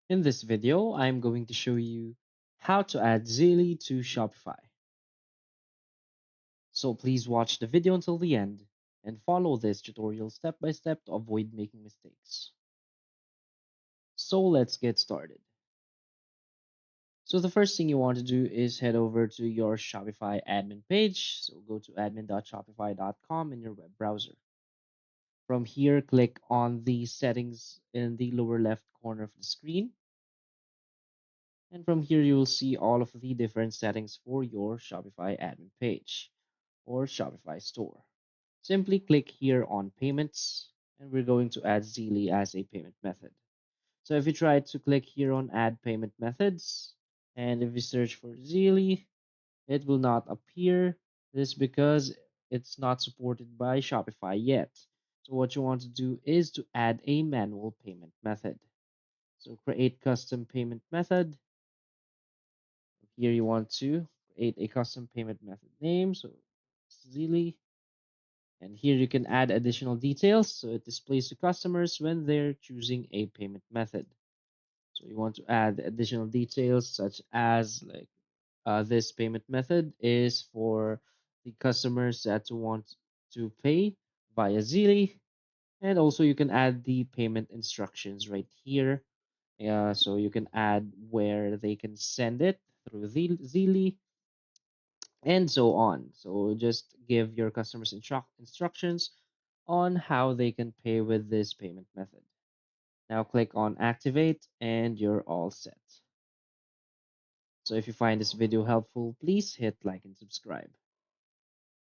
In this video, I'm going to show you how to add Zelle to Shopify. So please watch the video until the end and follow this tutorial step by step to avoid making mistakes. So let's get started. So the first thing you want to do is head over to your Shopify admin page. So go to admin.shopify.com in your web browser. From here, click on the settings in the lower left corner of the screen. And from here, you will see all of the different settings for your Shopify admin page or Shopify store. Simply click here on payments, and we're going to add Zelle as a payment method. So if you try to click here on add payment methods, and if you search for Zelle, it will not appear. This is because it's not supported by Shopify yet. So what you want to do is to add a manual payment method. So create custom payment method. Here you want to create a custom payment method name. So Zelle. And here you can add additional details so it displays to customers when they're choosing a payment method. So you want to add additional details such as like this payment method is for the customers that want to pay via Zelle. And also you can add the payment instructions right here. So you can add where they can send it through the Zelle and so on. So just give your customers instructions on how they can pay with this payment method. Now click on activate and you're all set. So if you find this video helpful, please hit like and subscribe.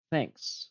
Thanks.